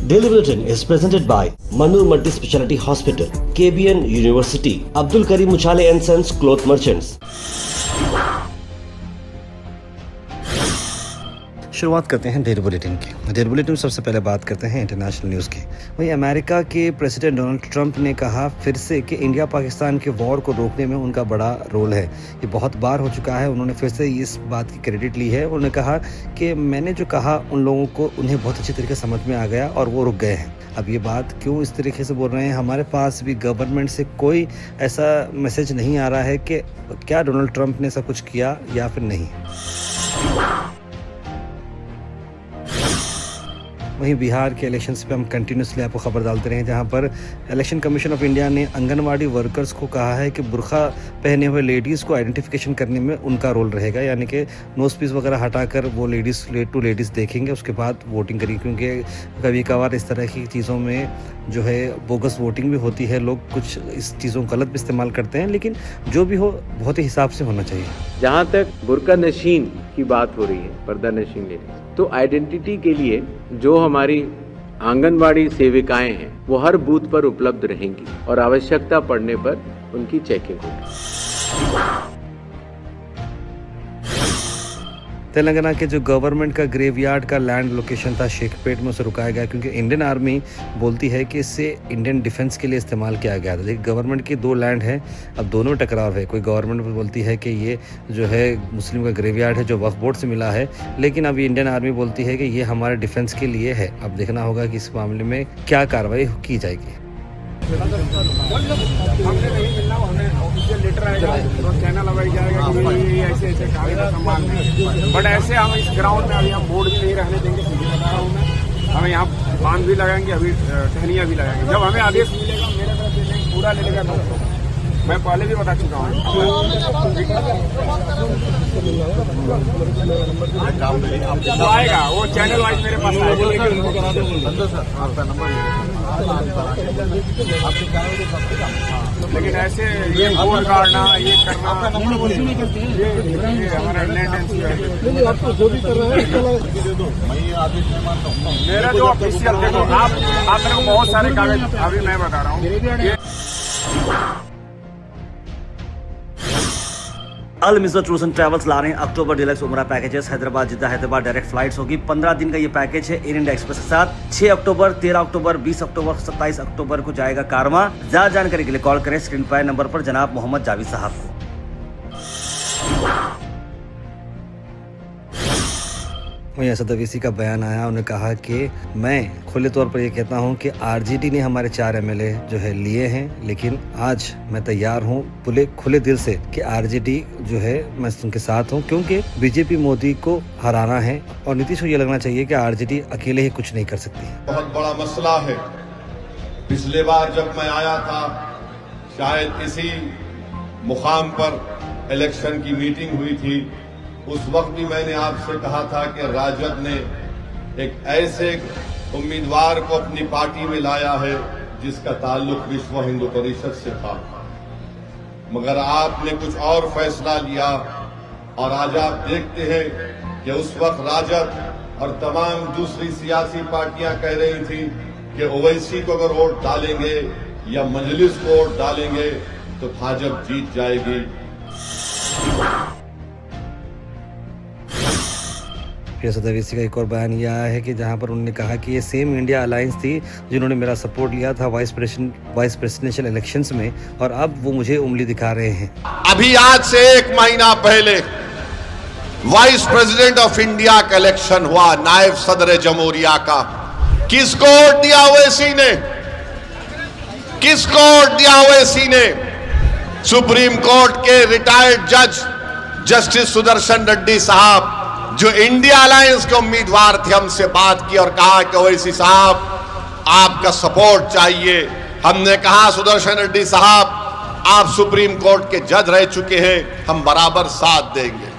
Daily Bulletin is presented by Manur Multi Speciality Hospital, KBN University, Abdul Karim Uchale and Sons Cloth Merchants. शुरुआत करते हैं daily bulletin की। Daily bulletin में सबसे पहले बात करते हैं इंटरनेशनल न्यूज़ की। वहीं अमेरिका के प्रेसिडेंट डोनाल्ड ट्रंप ने कहा फिर से कि इंडिया पाकिस्तान के वॉर को रोकने में उनका बड़ा रोल है। ये बहुत बार हो चुका है। उन्होंने फिर से इस बात की क्रेडिट ली है। उन्होंने कहा कि मैंने जो कहा उन लोगों को उन्हें बहुत अच्छी तरीके से समझ में आ गया और वो रुक गए हैं। अब ये बात क्यों इस तरीके से बोल रहे हैं, हमारे पास भी गवर्नमेंट से कोई ऐसा मैसेज नहीं आ रहा है कि क्या डोनाल्ड ट्रंप ने ऐसा कुछ किया या फिर नहीं। वहीं बिहार के इलेक्शंस पे हम कंटिन्यूसली आपको खबर डालते रहे, जहां पर इलेक्शन कमीशन ऑफ इंडिया ने आंगनवाड़ी वर्कर्स को कहा है कि बुर्खा पहने हुए लेडीज़ को आइडेंटिफिकेशन करने में उनका रोल रहेगा, यानी कि नोज पीस वगैरह हटाकर वो लेडीज़ टू लेडीज़ देखेंगे, उसके बाद वोटिंग करेंगे। क्योंकि कभी कभार इस तरह की चीज़ों में जो है बोगस वोटिंग भी होती है, लोग कुछ इस चीज़ों को गलत भी इस्तेमाल करते हैं, लेकिन जो भी हो बहुत ही हिसाब से होना चाहिए। जहाँ तक बुर्का नशीन की बात हो रही है, पर्दा नशीन लेडीज, तो आइडेंटिटी के लिए जो हमारी आंगनवाड़ी सेविकाएं हैं वो हर बूथ पर उपलब्ध रहेंगी और आवश्यकता पड़ने पर उनकी चेकिंग होगी। तेलंगाना के जो गवर्नमेंट का ग्रेवयार्ड का लैंड लोकेशन था शेखपेट में, उसे रुकाया गया क्योंकि इंडियन आर्मी बोलती है कि इससे इंडियन डिफेंस के लिए इस्तेमाल किया गया था। लेकिन गवर्नमेंट के दो लैंड हैं, अब दोनों में टकराव है। कोई गवर्नमेंट बोलती है कि ये जो है मुस्लिम का ग्रेवयार्ड है जो वक्फ बोर्ड से मिला है, लेकिन अभी इंडियन आर्मी बोलती है कि ये हमारे डिफेंस के लिए है। अब देखना होगा कि इस मामले में क्या कार्रवाई की जाएगी। हमने नहीं मिलना, हमें ऑफिशियल लेटर आएगा और चैनल लगाई जाएगा कि ये ऐसे ऐसे कार्य का सम्मान नहीं। बट ऐसे हम इस ग्राउंड में अभी हम बोर्ड भी नहीं रहने देंगे, सीधे बता रहा हूँ मैं। हमें यहाँ बांध भी लगाएंगे, अभी टहनियाँ भी लगाएंगे। जब हमें आदेश मिलेगा मेरे तरफ से पूरा ले लेगा तो मैं पहले भी बता चुका हूँ। जो आएगा वो चैनल वाइज मेरे पास आएगा। लेकिन ऐसे ये बोल काटना, ये करना, ये हमारा मेरा जो ऑफिशियल, देखो आप मेरे को बहुत सारे कागज, अभी मैं बता रहा हूँ। अल मिज़र टूर्स एंड ट्रैवल्स ला रहे हैं अक्टूबर डिलक्स उमरा पैकेजेस। हैदराबाद जिद्दा हैदराबाद डायरेक्ट फ्लाइट्स होगी। 15 दिन का ये पैकेज है एयर इंडिया एक्सप्रेस के साथ। 6 अक्टूबर, 13 अक्टूबर, 20 अक्टूबर, 27 अक्टूबर को जाएगा कारवां। ज्यादा जानकारी के लिए कॉल करें स्क्रीन पर नंबर पर जनाब मोहम्मद जावेद साहब को। वहीं असद अवैसी का बयान आया, उन्होंने कहा कि मैं खुले तौर पर ये कहता हूं कि आरजेडी ने हमारे 4 एमएलए जो है लिए हैं, लेकिन आज मैं तैयार हूं खुले दिल से कि आरजेडी जो है मैं उनके साथ हूं, क्योंकि बीजेपी मोदी को हराना है और नीतीश को ये लगना चाहिए कि आरजेडी अकेले ही कुछ नहीं कर सकती है। बहुत बड़ा मसला है। पिछले बार जब मैं आया था, शायद इसी मुकाम पर इलेक्शन की मीटिंग हुई थी, उस वक्त भी मैंने आपसे कहा था कि राजद ने एक ऐसे उम्मीदवार को अपनी पार्टी में लाया है जिसका ताल्लुक विश्व हिंदू परिषद से था, मगर आपने कुछ और फैसला लिया और आज आप देखते हैं कि उस वक्त राजद और तमाम दूसरी सियासी पार्टियां कह रही थी कि ओवैसी को अगर वोट डालेंगे या मजलिस को वोट डालेंगे तो भाजपा जीत जाएगी। असद अवैसी का एक और बयान यह आया है कि जहां पर उन्होंने कहा कि ये सेम इंडिया अलायंस थी जिन्होंने मेरा सपोर्ट लिया था वाइस प्रेसिडेंशियल इलेक्शंस में, और अब वो मुझे उंगली दिखा रहे हैं। अभी आज से 1 महीना पहले वाइस प्रेसिडेंट ऑफ इंडिया का इलेक्शन हुआ, नायब सदर जमहूरिया का। किसको वोट दिया ओवैसी ने? किसको वोट दिया ओवैसी ने? सुप्रीम कोर्ट के रिटायर्ड जज जस्टिस सुदर्शन रेड्डी साहब, जो इंडिया अलायंस के उम्मीदवार थे, हमसे बात की और कहा कि ओवैसी साहब आपका सपोर्ट चाहिए। हमने कहा सुदर्शन रेड्डी साहब आप सुप्रीम कोर्ट के जज रह चुके हैं, हम बराबर साथ देंगे।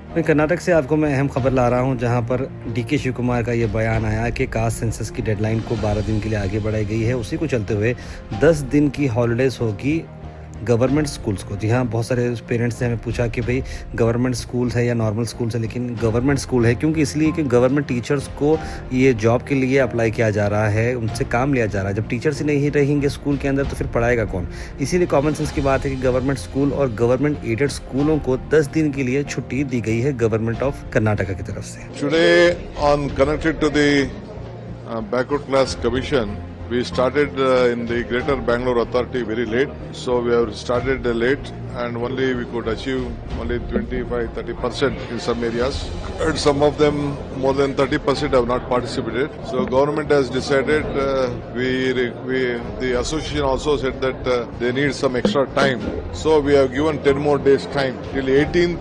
मैं कर्नाटक से आपको मैं अहम खबर ला रहा हूं, जहां पर डीके शिव कुमार का ये बयान आया कि कास्ट सेंसस की डेडलाइन को 12 दिन के लिए आगे बढ़ाई गई है। उसी को चलते हुए 10 दिन की हॉलीडेज होगी गवर्नमेंट स्कूल्स को। जी हाँ, बहुत सारे पेरेंट्स ने हमें पूछा कि भाई गवर्नमेंट स्कूल है या नॉर्मल स्कूल है, लेकिन गवर्नमेंट स्कूल है क्योंकि इसलिए कि गवर्नमेंट टीचर्स को ये जॉब के लिए अप्लाई किया जा रहा है, उनसे काम लिया जा रहा है। जब टीचर्स ही नहीं रहेंगे स्कूल के अंदर तो फिर पढ़ाएगा कौन। इसीलिए कॉमन सेंस की बात है कि गवर्नमेंट स्कूल और गवर्नमेंट एडेड स्कूलों को 10 दिन के लिए छुट्टी दी गई है गवर्नमेंट ऑफ कर्नाटका की तरफ से। Today, on connected to the backward class commission, we started in the Greater Bangalore Authority very late. So we have started late, and only we could achieve only 25-30% in some areas, and some of them more than 30% have not participated. So government has decided. The association also said that they need some extra time. So we have given 10 more days time till 18th.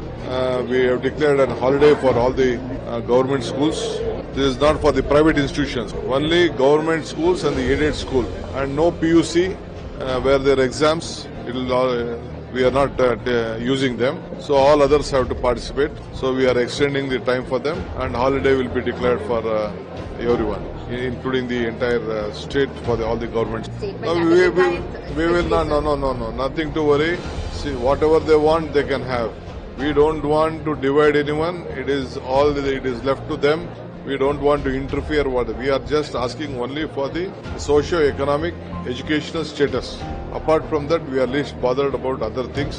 We have declared a holiday for all the government schools. This is not for the private institutions. Only government schools and the aided school, and no PUC where their exams. We are not using them. So all others have to participate. So we are extending the time for them, and holiday will be declared for everyone, including the entire state for all the governments. No, we will not. No. Nothing to worry. See, whatever they want, they can have. We don't want to divide anyone. It is left to them. We don't want to interfere. We are just asking only for the socio-economic educational status. Apart from that, we are least bothered about other things.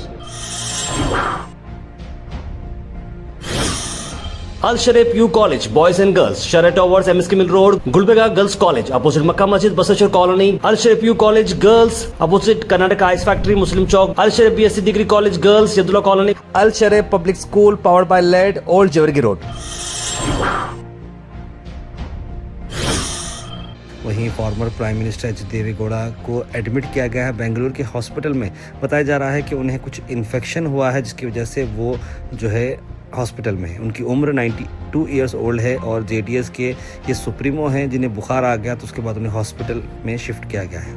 Al Sharif U College, Boys and Girls, Sharia Towers, MSK Mill Road, Gulbega Girls College, opposite Makkah Masjid, Basachar Colony. Al Sharif U College, Girls, opposite Karnataka Ice Factory, Muslim Chowk. Al Sharif BSc Degree College, Girls, Yadullah Colony. Al Sharif Public School powered by LED, Old Jawargi Road। वहीं former prime minister H Deve Gowda को admit किया गया है बेंगलुरु के hospital में। बताया जा रहा है कि उन्हें कुछ इन्फेक्शन हुआ है जिसकी वजह से वो जो है हॉस्पिटल में है। उनकी उम्र 92 ईयर्स ओल्ड है और जेडीएस के ये सुप्रीमो हैं जिन्हें बुखार आ गया तो उसके बाद उन्हें हॉस्पिटल में शिफ्ट किया गया है।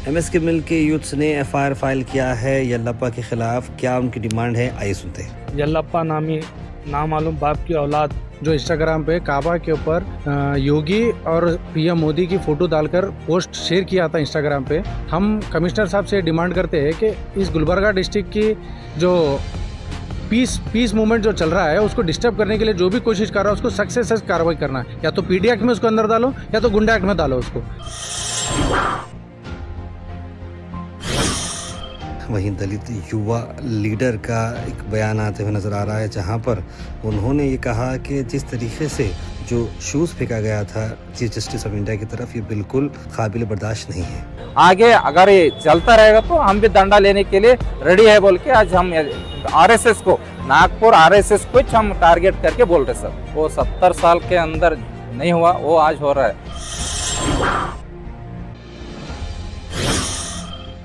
एमएसके मिल के यूथ्स ने एफआईआर फाइल किया है यल्लप्पा के खिलाफ। क्या उनकी डिमांड है, आइए सुनते हैं। यल्लप्पा नामी नामालूम बाप की औलाद जो इंस्टाग्राम पे काबा के ऊपर योगी और पीएम मोदी की फोटो डालकर पोस्ट शेयर किया था इंस्टाग्राम पे। हम कमिश्नर साहब से डिमांड करते हैं कि इस गुलबर्गा डिस्ट्रिक्ट की जो पीस मूवमेंट जो चल रहा है उसको डिस्टर्ब करने के लिए जो भी कोशिश कर रहा है उसको सख्त से सख्त कार्रवाई करना है। या तो पीडी एक्ट में उसको अंदर डालो या तो गुंडा एक्ट में डालो उसको। वहीं दलित युवा लीडर का एक बयान आते हुए नजर आ रहा है जहां पर उन्होंने ये कहा कि जिस तरीके से जो शूज़ फेंका गया था चीफ जस्टिस ऑफ इंडिया की तरफ ये बिल्कुल काबिल बर्दाश्त नहीं है। आगे अगर ये चलता रहेगा तो हम भी डंडा लेने के लिए रेडी है बोल के आज हम आरएसएस को नागपुर आरएसएस को हम टारगेट करके बोल रहे सर। वो 70 साल के अंदर नहीं हुआ वो आज हो रहा है।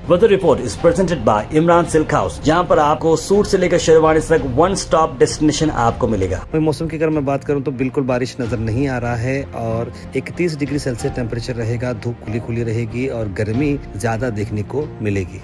Weather report is presented by Imran Silk House, जहां पर आपको सूट से लेकर शेरवानी तक वन स्टॉप डेस्टिनेशन आपको मिलेगा। वही मौसम की अगर मैं बात करूं तो बिल्कुल बारिश नजर नहीं आ रहा है और 31 डिग्री सेल्सियस टेम्परेचर रहेगा। धूप खुली खुली रहेगी और गर्मी ज्यादा देखने को मिलेगी।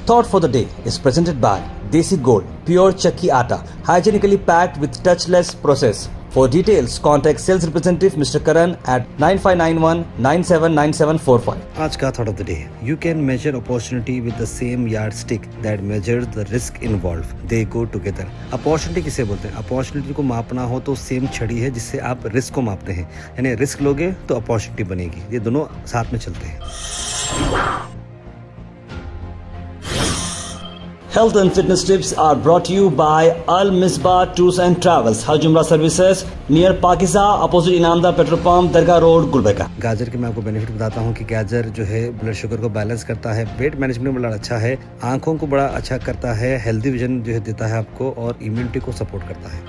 Thought for the day is presented by Desi Gold, pure chakki atta, hygienically packed with touchless process. For details, contact sales representative Mr. Karan at 9591-979745. आज का thought of the day, you can measure opportunity with the same yardstick that measures the risk involved. They go together. Opportunity किसे बोलते हैं? Opportunity को मापना हो तो same छड़ी है जिससे आप रिस्क को मापते हैं, यानी रिस्क लोगे तो अपॉर्चुनिटी बनेगी। ये दोनों साथ में चलते हैं। Health and fitness tips are brought to you by Al Misbah Tours and Travels, Hajj Umrah Services, near Pakiza, opposite Inamda Petrol Pump, Dargah Road, Gulbeka. गाजर के मैं आपको बेनिफिट बताता हूँ कि गाजर जो है ब्लड शुगर को बैलेंस करता है, वेट मैनेजमेंट में बड़ा अच्छा है, आंखों को बड़ा अच्छा करता है, हेल्दी विजन जो है देता है आपको और इम्यूनिटी को सपोर्ट करता है।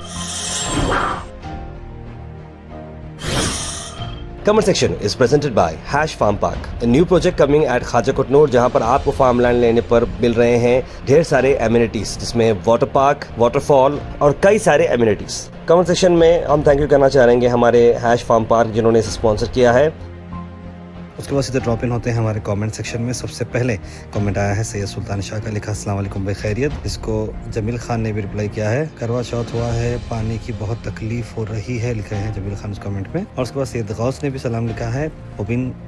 Comment section is presented by Hash Farm Park, a new project coming at Khaja Kotnoor, जहां पर आपको फार्म लैंड लेने पर मिल रहे हैं ढेर सारे एमिनिटीज जिसमें वाटर पार्क, वाटरफॉल और कई सारे एमिनिटीज। कमेंट सेक्शन में हम थैंक यू करना चाहेंगे हमारे हैश फार्म पार्क जिन्होंने इसे स्पॉन्सर किया है। उसके बाद सीधे ड्रॉप इन होते हैं हमारे कमेंट सेक्शन में। सबसे पहले कमेंट आया है सैयद सुल्तान शाह का, लिखा अस्सलाम वालेकुम भाई खैरियत। इसको जमील खान ने भी रिप्लाई किया है, करवा चौथ हुआ है, पानी की बहुत तकलीफ हो रही है, लिख रहे हैं जमील खान उस कमेंट में। और उसके बाद सैयद गौस ने भी सलाम लिखा है,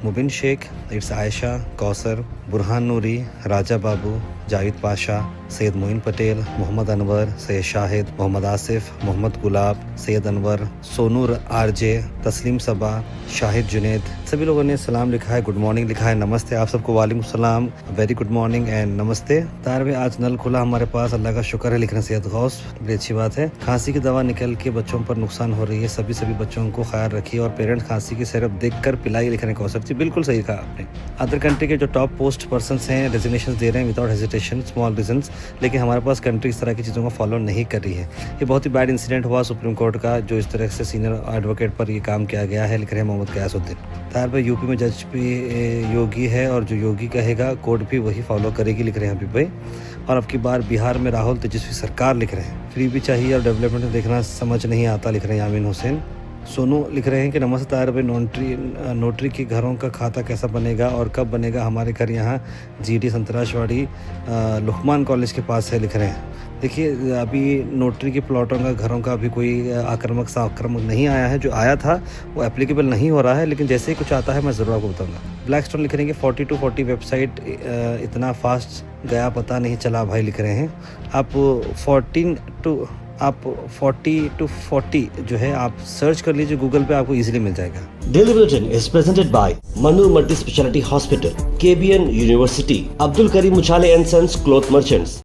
मुबिन शेख, इट्स आयशा, कौसर, बुरहान नूरी, राजा बाबू, जावेद पाशा, सैयद मोइन पटेल, मोहम्मद अनवर, सैयद शाहिद, मोहम्मद आसिफ, मोहम्मद गुलाब, सैयद अनवर, सोनूर आरजे, तस्लीम सबा, शाहिद जुनेद, सभी लोगों ने सलाम लिखा है, गुड मॉर्निंग लिखा है, नमस्ते आप सबको, वालेकुम सलाम, वेरी गुड मॉर्निंग एंड नमस्ते। तार में आज नल खुला हमारे पास, अल्लाह का शुक्र है, लिख रहे हैं सैयद गौस, बड़ी अच्छी बात है। खांसी की दवा निकल के बच्चों पर नुकसान हो रही है, सभी बच्चों को ख्याल रखिए और पेरेंट खांसी की सिरप देख कर पिलाई, लिख रहे हैं कौसर जी, बिल्कुल सही कहा आपने। अदर कंट्री के जो टॉप पोस्ट पर्सन हैं रेजिग्नेशन दे रहे हैं विदाउट हेजिटेशन, स्मॉल रीजंस, लेकिन हमारे पास कंट्री इस तरह की चीज़ों को फॉलो नहीं कर रही है। ये बहुत ही बैड इंसिडेंट हुआ सुप्रीम कोर्ट का, जो इस तरह से सीनियर एडवोकेट पर ये काम किया गया है, लिख रहे हैं मोहम्मद गयासुद्दीन। तार पर यूपी में जज भी योगी है और जो योगी कहेगा कोर्ट भी वही फॉलो करेगी, लिख रहे हैं हबीब भाई। और अब की बार बिहार में राहुल तेजस्वी सरकार, लिख रहे हैं फ्री भी चाहिए और डेवलपमेंट देखना समझ नहीं आता, लिख रहे हैं यामीन हुसैन। सोनू लिख रहे हैं कि नमस्ते तार भाई, नोटरी के घरों का खाता कैसा बनेगा और कब बनेगा? हमारे घर यहाँ जीडी संतराशवाड़ी लुकमान कॉलेज के पास है, लिख रहे हैं। देखिए अभी नोटरी के प्लॉटों का घरों का अभी कोई आक्रामक नहीं आया है, जो आया था वो एप्लीकेबल नहीं हो रहा है, लेकिन जैसे ही कुछ आता है मैं ज़रूर आपको बताऊंगा। ब्लैकस्टोन लिख रहे हैं कि 40 to 40 वेबसाइट इतना फास्ट गया पता नहीं चला भाई, लिख रहे हैं। आप 40 to 40 जो है आप सर्च कर लीजिए गूगल पे, आपको इजीली मिल जाएगा। Daily Bulletin is presented by Manu Multi Speciality Hospital, KBN University, Abdul Karim Muchale and Sons Cloth Merchants.